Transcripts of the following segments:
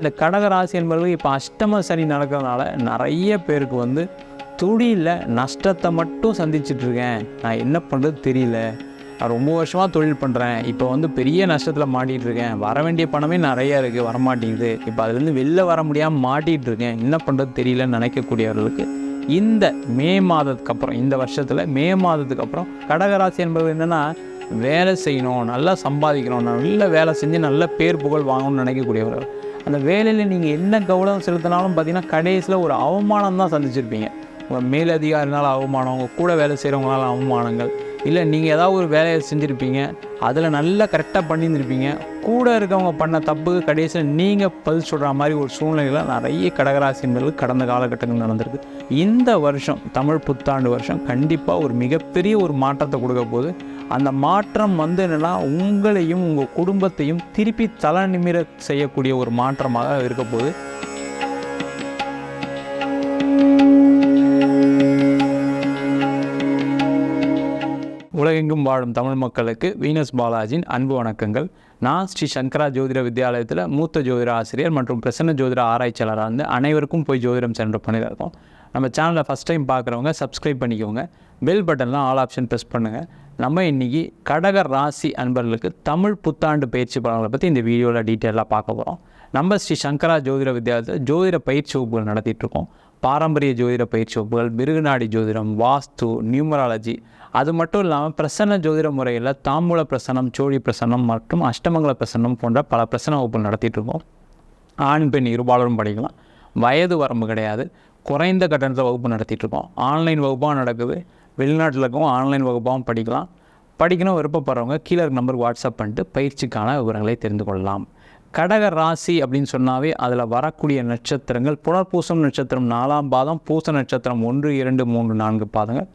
இந்த கடக ராசி என்பவர்கள் இப்போ அஷ்டம சனி நடக்கிறதுனால நிறைய பேருக்கு வந்து தொழிலில் நஷ்டத்தை மட்டும் சந்திச்சிட்ருக்கேன். நான் என்ன பண்ணுறது தெரியல. நான் ரொம்ப வருஷமாக தொழில் பண்ணுறேன். இப்போ வந்து பெரிய நஷ்டத்தில் மாட்டிகிட்ருக்கேன். வர வேண்டிய பணமே நிறையா இருக்குது, வரமாட்டேங்குது. இப்போ அதுலேருந்து வெளில வர முடியாமல் மாட்டிகிட்ருக்கேன். என்ன பண்ணுறது தெரியலன்னு நினைக்கக்கூடியவர்களுக்கு இந்த மே மாதத்துக்கு அப்புறம், இந்த வருஷத்தில் மே மாதத்துக்கு அப்புறம் கடகராசி என்பது என்னென்னா, வேலை செய்யணும், நல்லா சம்பாதிக்கணும், நல்ல வேலை செஞ்சு நல்ல பேர் புகழ் வாங்கணும்னு நினைக்கக்கூடியவர்கள். அந்த வேலையில் நீங்கள் என்ன கவனம் செலுத்தினாலும் பார்த்தீங்கன்னா கடைசியில் ஒரு அவமானம் தான் சந்திச்சிருப்பீங்க. உங்கள் மேலதிகாரினால் அவமானம், உங்கள் கூட வேலை செய்கிறவங்களால அவமானங்கள், இல்லை நீங்கள் ஏதாவது ஒரு வேலையை செஞ்சுருப்பீங்க, அதில் நல்லா கரெக்டாக பண்ணியிருந்திருப்பீங்க, கூட இருக்கவங்க பண்ண தப்புக்கு கடைசியில் நீங்கள் பதில் சொல்கிற மாதிரி ஒரு சூழ்நிலையில் நிறைய கடகராசி என்பது கடந்த காலகட்டங்கள் நடந்திருக்கு. இந்த வருஷம் தமிழ் புத்தாண்டு வருஷம் கண்டிப்பாக ஒரு மிகப்பெரிய ஒரு மாற்றத்தை கொடுக்க போகுது. அந்த மாற்றம் வந்து என்னென்னா, உங்களையும் உங்கள் குடும்பத்தையும் திருப்பி தலை நிமிர செய்யக்கூடிய ஒரு மாற்றமாக இருக்க போகுது. உலகெங்கும் வாழும் தமிழ் மக்களுக்கு வீனஸ் பாலாஜியின் அன்பு வணக்கங்கள். நான் ஸ்ரீ சங்கரா ஜோதிட வித்யாலயத்தில் மூத்த ஜோதிட ஆசிரியர் மற்றும் பிரசன்ன ஜோதிட ஆராய்ச்சியாளராக இருந்து அனைவருக்கும் போய் ஜோதிடம் சென்று பண்ணியிருக்கோம். நம்ம சேனலை ஃபஸ்ட் டைம் பார்க்குறவங்க சப்ஸ்கிரைப் பண்ணிக்கோங்க. பெல் பட்டன்லாம் ஆல் ஆப்ஷன் ப்ரெஸ் பண்ணுங்கள். நம்ம இன்றைக்கி கடக ராசி அன்பர்களுக்கு தமிழ் புத்தாண்டு பயிற்சி பலன்களை பற்றி இந்த வீடியோவில் டீட்டெயிலாக பார்க்க போகிறோம். நம்ம ஸ்ரீ சங்கரா ஜோதிட வித்யாலயத்தில் ஜோதிட பயிற்சி வகுப்புகள் நடத்திட்டுருக்கோம். பாரம்பரிய ஜோதிட பயிற்சி வகுப்புகள், மிருகநாடி ஜோதிடம், வாஸ்து, நியூமராலஜி, அது மட்டும் இல்லாமல் பிரசன்ன ஜோதிட முறையில் தாம்பூல பிரசனம், சோழி பிரசனம் மற்றும் அஷ்டமங்கல பிரசனம் போன்ற பல பிரசன வகுப்புகள் நடத்திட்டுருக்கோம். ஆண் பெண் இருபாலரும் படிக்கலாம். வயது வரம்பு கிடையாது. குறைந்த கட்டணத்தில் வகுப்பு நடத்திட்டுருக்கோம். ஆன்லைன் வகுப்பாக நடக்குது. வெளிநாட்டில் இருக்கவும் ஆன்லைன் வகுப்பாகவும் படிக்கணும் விருப்பப்படுறவங்க கீழே இருக்க நம்பருக்கு வாட்ஸ்அப் பண்ணிட்டு பயிற்சிக்கான விவரங்களை தெரிந்து கொள்ளலாம். கடக ராசி அப்படின்னு சொன்னாவே அதில் வரக்கூடிய நட்சத்திரங்கள் புனர்பூசம் நட்சத்திரம் 4ஆம் பாதம், பூச நட்சத்திரம் 1, 2, 3, 4 பாதங்கள்,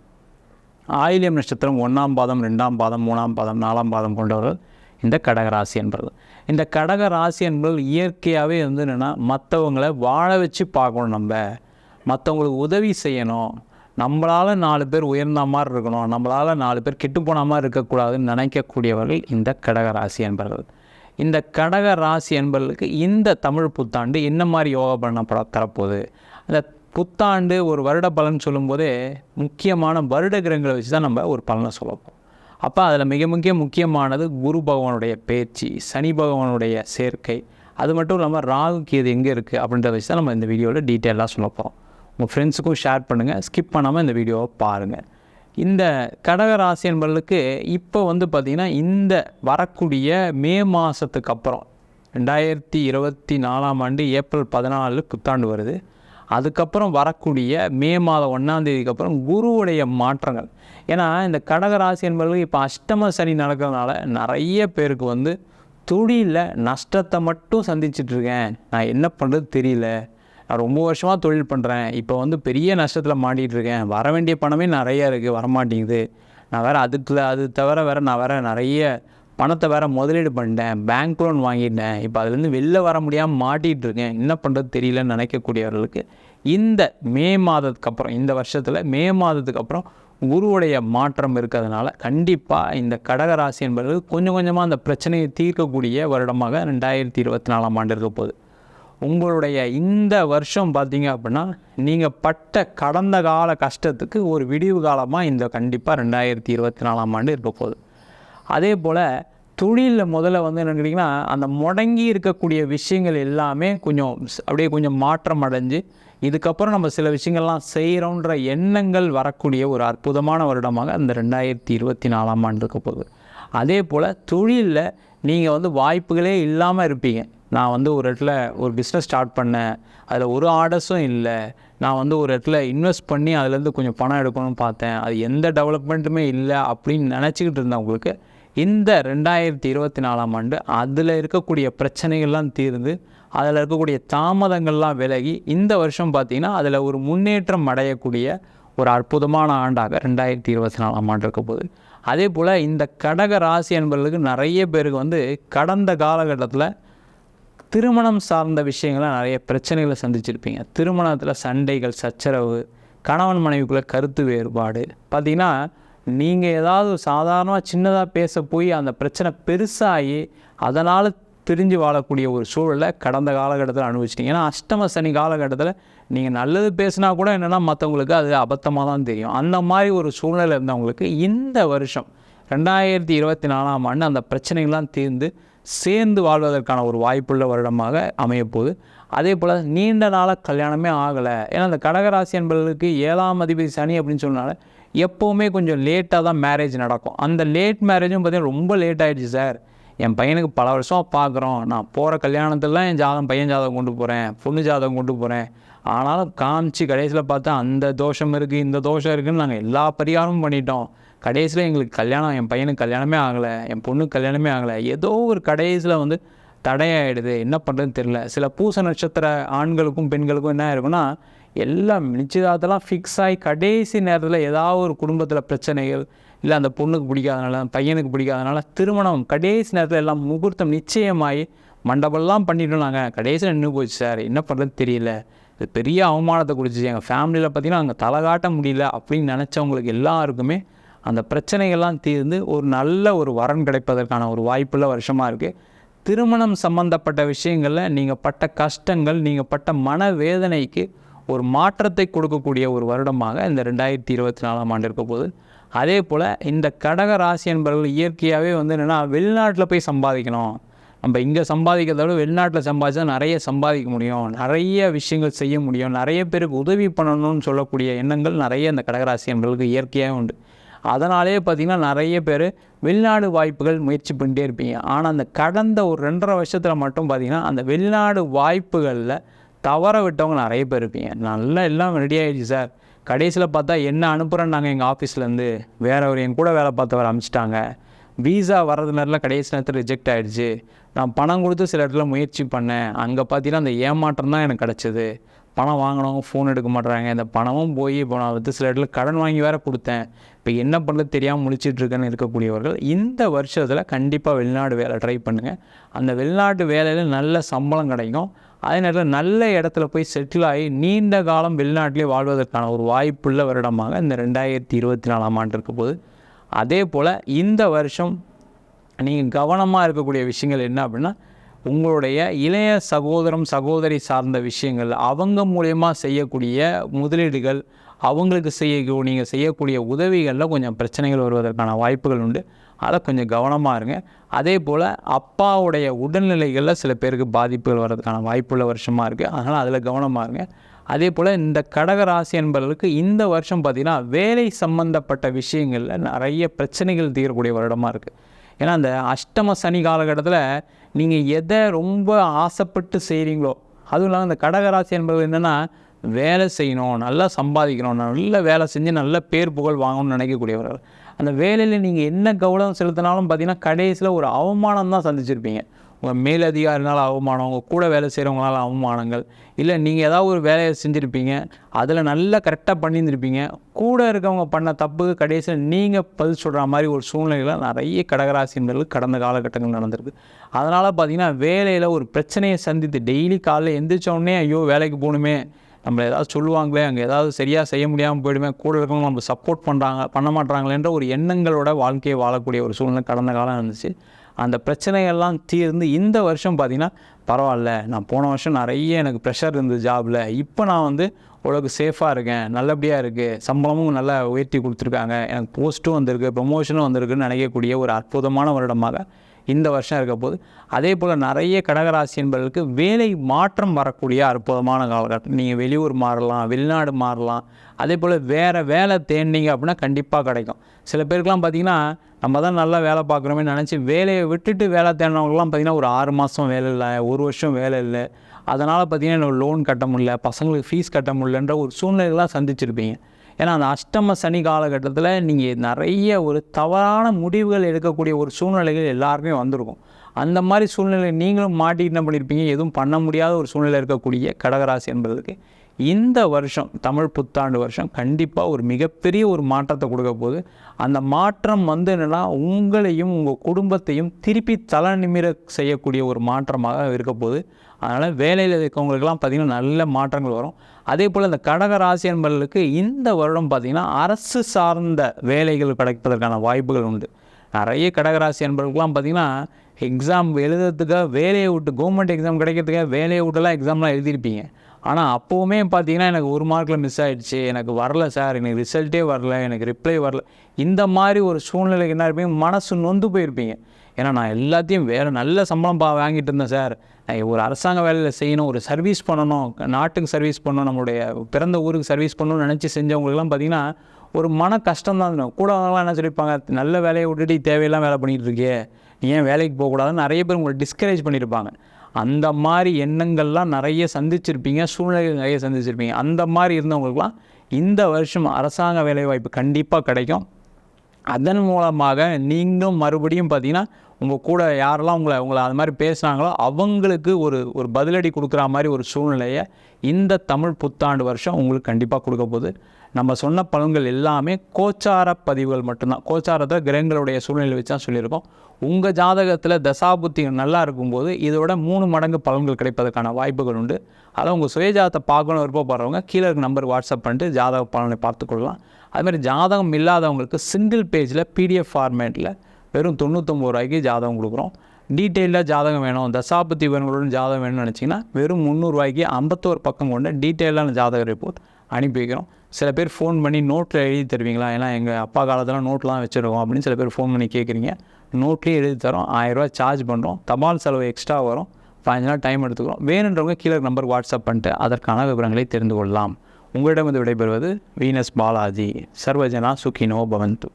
ஆயில்யம் நட்சத்திரம் 1ஆம் பாதம், 2ஆம் பாதம், 3ஆம் பாதம், 4ஆம் பாதம் கொண்டவர்கள் இந்த கடகராசி என்பது. இந்த கடகராசி என்பது இயற்கையாகவே வந்து என்னென்னா, மற்றவங்களை வாழ வச்சு பார்க்கணும், நம்ம மற்றவங்களுக்கு உதவி செய்யணும், நம்மளால் 4 பேர் உயர்ந்த மாதிரி இருக்கணும், நம்மளால் 4 பேர் கெட்டுப்போன மாதிரி இருக்கக்கூடாதுன்னு நினைக்கக்கூடியவர்கள் இந்த கடகராசி என்பவர்கள். இந்த கடக ராசி என்பவர்களுக்கு இந்த தமிழ் புத்தாண்டு என்ன மாதிரி யோகா பண்ண தரப்போகுது. அந்த புத்தாண்டு ஒரு வருட பலன் சொல்லும்போதே முக்கியமான வருட கிரகங்களை வச்சு தான் நம்ம ஒரு பலனை சொல்லப்போம். அப்போ அதில் மிக முக்கியமானது குரு பகவானுடைய பேச்சு, சனி பகவானுடைய சேர்க்கை, அது மட்டும் இல்லாமல் ராகு கேது எங்கே இருக்குது அப்படின்றத வச்சு தான் நம்ம இந்த வீடியோவில் டீட்டெயிலாக சொல்ல போகிறோம். உங்கள் ஃப்ரெண்ட்ஸுக்கும் ஷேர் பண்ணுங்கள், ஸ்கிப் பண்ணாமல் இந்த வீடியோவை பாருங்கள். இந்த கடகராசி என்பவர்களுக்கு இப்போ வந்து பார்த்திங்கன்னா, இந்த வரக்கூடிய மே மாதத்துக்கு அப்புறம் 2024ஆம் ஆண்டு ஏப்ரல் 14 புத்தாண்டு வருது. அதுக்கப்புறம் வரக்கூடிய மே மாதம் 1ஆம் தேதிக்கு அப்புறம் குருவுடைய மாற்றங்கள். ஏன்னா இந்த கடகராசி என்பவர்களுக்கு இப்போ அஷ்டம சனி நடக்கிறதுனால நிறைய பேருக்கு வந்து தொழிலில் நஷ்டத்தை மட்டும் சந்திச்சிட்ருக்கேன். நான் என்ன பண்ணுறது தெரியல. நான் ரொம்ப வருஷமாக தொழில் பண்ணுறேன். இப்போ வந்து பெரிய நஷ்டத்தில் மாட்டிகிட்ருக்கேன். வர வேண்டிய பணமே நிறையா இருக்குது, வரமாட்டேங்குது. நான் வேறு அது தவிர நான் நிறைய பணத்தை முதலீடு பண்ணிட்டேன், பேங்க் லோன் வாங்கிட்டேன். இப்போ அதுலேருந்து வெளில வர முடியாமல் மாட்டிகிட்ருக்கேன். என்ன பண்ணுறது தெரியலன்னு நினைக்கக்கூடியவர்களுக்கு இந்த மே மாதத்துக்கு அப்புறம், இந்த வருஷத்தில் மே மாதத்துக்கு அப்புறம் குருவுடைய மாற்றம் இருக்கிறதுனால கண்டிப்பாக இந்த கடகராசி என்பது கொஞ்சம் கொஞ்சமாக அந்த பிரச்சனையை தீர்க்கக்கூடிய வருடமாக 2024ஆம் ஆண்டு இருக்க போகுது. உங்களுடைய இந்த வருஷம் பார்த்தீங்க அப்படின்னா, நீங்கள் பட்ட கடந்த கால கஷ்டத்துக்கு ஒரு விடிவு காலமாக இந்த கண்டிப்பாக 2024ஆம் ஆண்டு இருக்க போகுது. அதே போல் தொழிலில் முதல்ல வந்து என்ன கேட்டிங்கன்னா, அந்த முடங்கி இருக்கக்கூடிய விஷயங்கள் எல்லாமே கொஞ்சம் மாற்றம் அடைஞ்சு, இதுக்கப்புறம் நம்ம சில விஷயங்கள்லாம் செய்கிறோன்ற எண்ணங்கள் வரக்கூடிய ஒரு அற்புதமான வருடமாக அந்த 2024ஆம் ஆண்டு இருக்க போகுது. அதே போல் தொழிலில் நீங்கள் வந்து வாய்ப்புகளே இல்லாமல் இருப்பீங்க. நான் வந்து ஒரு இடத்துல ஒரு பிஸ்னஸ் ஸ்டார்ட் பண்ணேன், அதில் ஒரு ஆர்டர்ஸும் இல்லை. நான் வந்து ஒரு இடத்துல இன்வெஸ்ட் பண்ணி அதுலேருந்து கொஞ்சம் பணம் எடுக்கணும்னு பார்த்தேன், அது எந்த டெவலப்மெண்ட்டுமே இல்லை அப்படின்னு நினச்சிக்கிட்டு இருந்தவங்களுக்கு இந்த 2024ஆம் ஆண்டு அதில் இருக்கக்கூடிய பிரச்சனைகள்லாம் தீர்ந்து, அதில் இருக்கக்கூடிய தாமதங்கள்லாம் விலகி, இந்த வருஷம் பார்த்திங்கன்னா அதில் ஒரு முன்னேற்றம் அடையக்கூடிய ஒரு அற்புதமான ஆண்டாக 2024ஆம் ஆண்டு இருக்க போகுது. அதே போல் இந்த கடக ராசி என்பவர்களுக்கு நிறைய பேருக்கு வந்து கடந்த காலகட்டத்தில் திருமணம் சார்ந்த விஷயங்களை நிறைய பிரச்சனைகளை சந்திச்சிருப்பீங்க. திருமணத்தில் சண்டைகள், சச்சரவு, கணவன் மனைவிக்குள்ளே கருத்து வேறுபாடு. பார்த்திங்கன்னா, நீங்கள் ஏதாவது சாதாரணமாக சின்னதாக பேச போய் அந்த பிரச்சனை பெருசாகி அதனால் பிரிஞ்சு வாழக்கூடிய ஒரு சூழலை கடந்த காலகட்டத்தில் அனுபவிச்சிட்டிங்க. ஏன்னா அஷ்டம சனி காலகட்டத்தில் நீங்கள் நல்லது பேசினா கூட என்னென்னா மற்றவங்களுக்கு அது அபத்தமாக தான் தெரியும். அந்த மாதிரி ஒரு சூழ்நிலை இருந்தவங்களுக்கு இந்த வருஷம் 2024ஆம் ஆண்டு அந்த பிரச்சனைகள்லாம் தீர்ந்து சேர்ந்து வாழ்வதற்கான ஒரு வாய்ப்புள்ள வருடமாக அமையப்போகுது. அதே போல் நீண்ட நாளாக கல்யாணமே ஆகலை. ஏன்னா அந்த கடகராசி என்பவர்களுக்கு 7ஆம் அதிபதி சனி அப்படின்னு சொன்னால எப்போவுமே கொஞ்சம் லேட்டாக தான் மேரேஜ் நடக்கும். அந்த லேட் மேரேஜும் பார்த்திங்கன்னா ரொம்ப லேட் ஆகிடுச்சு சார், என் பையனுக்கு பல வருஷம் பார்க்குறோம், நான் போகிற கல்யாணத்துலலாம் என் பையன் ஜாதகம் கொண்டு போகிறேன், பொண்ணு ஜாதகம் கொண்டு போகிறேன், ஆனாலும் காமிச்சு கடைசியில் பார்த்தா அந்த தோஷம் இருக்குது இந்த தோஷம் இருக்குதுன்னு நாங்கள் எல்லா பரிகாரமும் பண்ணிட்டோம், கடைசியில் எங்களுக்கு கல்யாணம், என் பையனுக்கு கல்யாணமே ஆகலை, என் பொண்ணுக்கு கல்யாணமே ஆகலை, ஏதோ ஒரு கடைசியில் தடையாகிடுது, என்ன பண்ணுறதுன்னு தெரியல. சில பூச நட்சத்திர ஆண்களுக்கும் பெண்களுக்கும் என்ன இருக்குன்னா எல்லாம் நிச்சயதார்த்தம்லாம் ஃபிக்ஸ் ஆகி கடைசி நேரத்தில் ஏதாவது ஒரு குடும்பத்தில் பிரச்சனைகள், இல்லை அந்த பொண்ணுக்கு பிடிக்காதனால பையனுக்கு பிடிக்காதனால திருமணம் கடைசி நேரத்தில் எல்லாம் முகூர்த்தம் நிச்சயமாகி மண்டபம்லாம் பண்ணிட்டோம், நாங்கள் கடைசியில் நின்று போச்சு சார், என்ன பண்ணுறது தெரியல, இது பெரிய அவமானத்தை கொடுத்துச்சு, எங்கள் ஃபேமிலியில் பார்த்திங்கன்னா அங்கே தலை காட்ட முடியல அப்படின்னு நினச்சவங்களுக்கு எல்லாருக்குமே அந்த பிரச்சனைகள்லாம் தீர்ந்து ஒரு நல்ல ஒரு வரன் கிடைப்பதற்கான ஒரு வாய்ப்புள்ள வருஷமாக இருக்குது. திருமணம் சம்பந்தப்பட்ட விஷயங்களில் நீங்கள் பட்ட கஷ்டங்கள், நீங்கள் பட்ட மனவேதனைக்கு ஒரு மாற்றத்தை கொடுக்கக்கூடிய ஒரு வருடமாக இந்த 2024ஆம் ஆண்டு இருக்க போது. அதே போல் இந்த கடக ராசி என்பவர்கள் இயற்கையாகவே என்னென்னா வெளிநாட்டில் போய் சம்பாதிக்கணும், நம்ம இங்கே சம்பாதிக்கிறத விட வெளிநாட்டில் சம்பாதிச்சா நிறைய சம்பாதிக்க முடியும், நிறைய விஷயங்கள் செய்ய முடியும், நிறைய பேருக்கு உதவி பண்ணணும்னு சொல்லக்கூடிய எண்ணங்கள் நிறைய இந்த கடகராசி என்பவர்களுக்கு இயற்கையாக உண்டு. அதனாலே பார்த்திங்கன்னா நிறைய பேர் வெளிநாடு வாய்ப்புகள் முயற்சி பண்ணிட்டே இருப்பீங்க. ஆனால் அந்த கடந்த ஒரு 2.5 வருஷத்தில் மட்டும் பார்த்திங்கன்னா அந்த வெளிநாடு வாய்ப்புகளில் தவற விட்டவங்க நிறைய பேர் இருப்பீங்க. நல்லா எல்லாம் ரெடி ஆகிடுச்சு சார், கடைசியில் பார்த்தா என்ன அனுப்புகிறேன்னு நாங்கள் எங்கள் ஆஃபீஸ்லேருந்து வேறு ஒரு என் கூட வேலை பார்த்தவர் அனுப்பிச்சிட்டாங்க, வீசா வர்றது நேரத்தில் கடைசி நேரத்தில் ரிஜெக்ட் ஆகிடுச்சு, நான் பணம் கொடுத்து சில இடத்துல முயற்சி பண்ணேன், அங்கே பார்த்தீங்கன்னா அந்த ஏமாற்றம் தான் எனக்கு கிடச்சிது, பணம் வாங்கினவங்க ஃபோன் எடுக்க மாட்டுறாங்க, இந்த பணமும் போய் இப்போ நான் சில இடத்துல கடன் வாங்கி வேறு கொடுத்தேன், இப்போ என்ன பண்ணுறது தெரியாமல் முழிச்சிட்ருக்கேன்னு இருக்கக்கூடியவர்கள் இந்த வருஷத்தில் கண்டிப்பாக வெளிநாடு வேலை ட்ரை பண்ணுங்கள். அந்த வெளிநாட்டு வேலையில் நல்ல சம்பளம் கிடைக்கும். அதே நேரத்தில் நல்ல இடத்துல போய் செட்டில் ஆகி நீண்ட காலம் வெளிநாட்டிலே வாழ்வதற்கான ஒரு வாய்ப்புள்ள வருடமாக இந்த 2024ஆம் ஆண்டு இருக்க போது. அதே போல் இந்த வருஷம் நீங்கள் கவனமாக இருக்கக்கூடிய விஷயங்கள் என்ன அப்படின்னா, உங்களுடைய இளைய சகோதரம் சகோதரி சார்ந்த விஷயங்கள், அவங்க மூலயமா செய்யக்கூடிய முதலீடுகள், அவங்களுக்கு நீங்கள் செய்யக்கூடிய உதவிகளில் கொஞ்சம் பிரச்சனைகள் வருவதற்கான வாய்ப்புகள் உண்டு. அதை கொஞ்சம் கவனமாக இருங்க. அதே போல் அப்பாவுடைய உடல்நிலைகளில் சில பேருக்கு பாதிப்புகள் வர்றதுக்கான வாய்ப்புள்ள வருஷமாக இருக்குது, அதனால் அதில் கவனமாக இருங்க. அதே போல் இந்த கடக ராசி என்பவர்களுக்கு இந்த வருஷம் பார்த்திங்கன்னா வேலை சம்பந்தப்பட்ட விஷயங்களில் நிறைய பிரச்சனைகள் தீரக்கூடிய வருடமாக இருக்குது. ஏன்னா அந்த அஷ்டம சனி காலகட்டத்தில் நீங்கள் எதை ரொம்ப ஆசைப்பட்டு செய்கிறீங்களோ, அதுவும் இல்லாமல் இந்த கடகராசி என்பது என்னென்னா வேலை செய்யணும், நல்லா சம்பாதிக்கணும், நல்ல வேலை செஞ்சு நல்ல பேர் புகழ் வாங்கணும்னு நினைக்கக்கூடியவர்கள். அந்த வேலையில் நீங்கள் என்ன கவனம் செலுத்தினாலும் பார்த்திங்கன்னா கடைசியில் ஒரு அவமானம் தான் சந்திச்சிருப்பீங்க. உங்கள் மேலதிகாரினால் அவமானம், உங்கள் கூட வேலை செய்கிறவங்களால அவமானங்கள், இல்லை நீங்கள் ஏதாவது ஒரு வேலையை செஞ்சுருப்பீங்க, அதில் நல்லா கரெக்டாக பண்ணியிருந்திருப்பீங்க, கூட இருக்கவங்க பண்ண தப்புக்கு கடைசியில் நீங்கள் பதில் சொல்கிற மாதிரி ஒரு சூழ்நிலையில் நிறைய கடகராசினர்களுக்கு கடந்த காலகட்டங்கள் நடந்திருக்கு. அதனால் பார்த்திங்கன்னா வேலையில் ஒரு பிரச்சனையை சந்தித்து டெய்லி காலையில் எந்திரிச்சோடனே ஐயோ வேலைக்கு போகணுமே, நம்மளை ஏதாவது சொல்லுவாங்களே, அங்கே ஏதாவது சரியாக செய்ய முடியாமல் போயிடுமே, கூட இருக்கவங்க நம்ம சப்போர்ட் பண்ண மாட்டாங்களேன்ற ஒரு எண்ணங்களோட வாழ்க்கையை வாழக்கூடிய ஒரு சூழ்நிலை கடந்த காலம் இருந்துச்சு. அந்த பிரச்சனைகள்லாம் தீர்ந்து இந்த வருஷம் பார்த்திங்கன்னா பரவாயில்ல, நான் போன வருஷம் நிறைய எனக்கு ப்ரெஷர் இருந்தது ஜாபில், இப்போ நான் ஓரளவுக்கு சேஃபாக இருக்கேன், நல்லபடியாக இருக்குது, சம்பளமும் நல்லா உயர்த்தி கொடுத்துருக்காங்க, எனக்கு போஸ்ட்டும் வந்திருக்கு, ப்ரொமோஷனும் வந்திருக்குன்னு நினைக்கக்கூடிய ஒரு அற்புதமான வருடமாக இந்த வருஷம் இருக்க போது. அதே போல் நிறைய கடகராசி என்பவர்களுக்கு வேலை மாற்றம் வரக்கூடிய அற்புதமான காலகட்டம். நீங்கள் வெளியூர் மாறலாம், வெளிநாடு மாறலாம். அதே போல் வேறு வேலை தேடினீங்க அப்படின்னா கண்டிப்பாக கிடைக்கும். சில பேருக்குலாம் பார்த்திங்கன்னா நம்ம தான் நல்லா வேலை பார்க்குறோமே நினச்சி வேலையை விட்டுட்டு வேலை தேடினவங்களாம் பார்த்திங்கன்னா ஒரு 6 மாதம் வேலை இல்லை, 1 வருஷம் வேலை இல்லை, அதனால் பார்த்திங்கன்னா எனக்கு லோன் கட்ட முடியல, பசங்களுக்கு ஃபீஸ் கட்ட முடியலன்ற ஒரு சூழ்நிலைகளாக சந்திச்சிருப்பீங்க. ஏன்னா அந்த அஷ்டம சனி காலகட்டத்தில் நீங்கள் நிறைய ஒரு தவறான முடிவுகள் எடுக்கக்கூடிய ஒரு சூழ்நிலைகள் எல்லாருக்குமே வந்திருக்கும். அந்த மாதிரி சூழ்நிலை நீங்களும் மாட்டிட்டு என்ன பண்ணியிருப்பீங்க, எதுவும் பண்ண முடியாத ஒரு சூழ்நிலை இருக்கக்கூடிய கடகராசி என்பதற்கு இந்த வருஷம் தமிழ் புத்தாண்டு வருஷம் கண்டிப்பாக ஒரு மிகப்பெரிய ஒரு மாற்றத்தை கொடுக்க போகுது. அந்த மாற்றம் என்னென்னா உங்களையும் உங்கள் குடும்பத்தையும் திருப்பி தலை நிமிர செய்யக்கூடிய ஒரு மாற்றமாக இருக்க போகுது. அதனால் வேலையில் இருக்கவங்களுக்கெல்லாம் பார்த்திங்கன்னா நல்ல மாற்றங்கள் வரும். அதே போல் இந்த கடக ராசி என்பவர்களுக்கு இந்த வருடம் பார்த்திங்கன்னா அரசு சார்ந்த வேலைகள் கிடைப்பதற்கான வாய்ப்புகள் உண்டு. நிறைய கடகராசி என்பவர்களுக்கெல்லாம் பார்த்திங்கன்னா எக்ஸாம் எழுதுறதுக்காக வேலையை விட்டு, கவர்மெண்ட் எக்ஸாம் கிடைக்கிறதுக்காக வேலையை விட்டுலாம் எக்ஸாம்லாம் எழுதியிருப்பீங்க. ஆனால் அப்போவுமே பார்த்தீங்கன்னா எனக்கு 1 மார்க்கில் மிஸ் ஆகிடுச்சு, எனக்கு வரல சார், எனக்கு ரிசல்ட்டே வரல, எனக்கு ரிப்ளை வரல, இந்த மாதிரி ஒரு சூழ்நிலைக்கு என்ன இருப்பீங்க, மனசு நொந்து போயிருப்பீங்க. ஏன்னா நான் எல்லாத்தையும் வேறு நல்ல சம்பளம் வாங்கிட்டு இருந்தேன் சார், நான் ஒரு அரசாங்க வேலையில் செய்யணும், ஒரு சர்வீஸ் பண்ணணும், நாட்டுக்கு சர்வீஸ் பண்ணணும், நம்மளுடைய பிறந்த ஊருக்கு சர்வீஸ் பண்ணணும்னு நினச்சி செஞ்சவங்களுக்குலாம் பார்த்திங்கன்னா ஒரு மன கஷ்டம் தான் இருக்கும். கூட அவங்களாம் என்ன சொல்லியிருப்பாங்க, நல்ல வேலையை விட்டுட்டு தேவையெல்லாம் வேலை பண்ணிகிட்டு இருக்கே, நீ ஏன் வேலைக்கு போகக்கூடாதுன்னு நிறைய பேர் உங்களை டிஸ்கரேஜ் பண்ணியிருப்பாங்க. அந்த மாதிரி எண்ணங்கள்லாம் நிறைய சந்திச்சிருப்பீங்க, சூழ்நிலைகள் நிறைய சந்திச்சிருப்பீங்க. அந்த மாதிரி இருந்தவங்களுக்குலாம் இந்த வருஷம் அரசாங்க வேலைவாய்ப்பு கண்டிப்பாக கிடைக்கும். அதன் மூலமாக நீங்களும் மறுபடியும் பார்த்திங்கன்னா உங்கள் கூட யாரெல்லாம் உங்களை அது மாதிரி பேசுனாங்களோ அவங்களுக்கு ஒரு பதிலடி கொடுக்குற மாதிரி ஒரு சூழ்நிலையை இந்த தமிழ் புத்தாண்டு வருஷம் உங்களுக்கு கண்டிப்பாக கொடுக்க போகுது. நம்ம சொன்ன பலன்கள் எல்லாமே கோச்சார பதிவுகள் மட்டும்தான். கோச்சாரத்தை கிரகங்களுடைய சூழ்நிலை வச்சு தான் சொல்லியிருக்கோம். உங்கள் ஜாதகத்தில் தசாபுத்தி நல்லா இருக்கும்போது இதோட 3 மடங்கு பலன்கள் கிடைப்பதற்கான வாய்ப்புகள் உண்டு. அதில் உங்கள் சுயஜாதத்தை பார்க்கணும் விருப்பப்படுறவங்க கீழே இருக்க நம்பருக்கு வாட்ஸ்அப் பண்ணிட்டு ஜாதக பலனை பார்த்துக்கொள்ளலாம். அதுமாதிரி ஜாதகம் இல்லாதவங்களுக்கு சிங்கிள் பேஜில் PDF ஃபார்மேட்டில் வெறும் 99 ரூபாய்க்கு ஜாதகம் கொடுக்குறோம். டீட்டெயிலாக ஜாதகம் வேணும், தசாபுத்தி விவரங்களுடன் ஜாதகம் வேணும்னு நினச்சிங்கன்னா வெறும் 300 ரூபாய்க்கு 51 பக்கம் கொண்ட டீட்டெயிலான ஜாதக ரிப்போர்ட் அனுப்பி வைக்கிறோம். சில பேர் ஃபோன் பண்ணி நோட்டில் எழுதி தருவீங்களா, ஏன்னா எங்கள் அப்பா காலத்தில் நோட்லாம் வச்சுருக்கோம் அப்படின்னு சில பேர் ஃபோன் பண்ணி கேட்குறீங்க. நோட்லேயே எழுதி தரோம், 1000 ரூபா சார்ஜ் பண்ணுறோம். தபால் செலவு எக்ஸ்ட்ரா வரும், 15 நாள் டைம் எடுத்துக்கிறோம். வேணுன்றவங்க கீழே நம்பருக்கு வாட்ஸ்அப் பண்ணிட்டு அதற்கான விவரங்களை தெரிந்து கொள்ளலாம். உங்களிடம் விடைபெறுவது வீனஸ் பாலாஜி. சர்வஜனா சுகினோ பவந்து.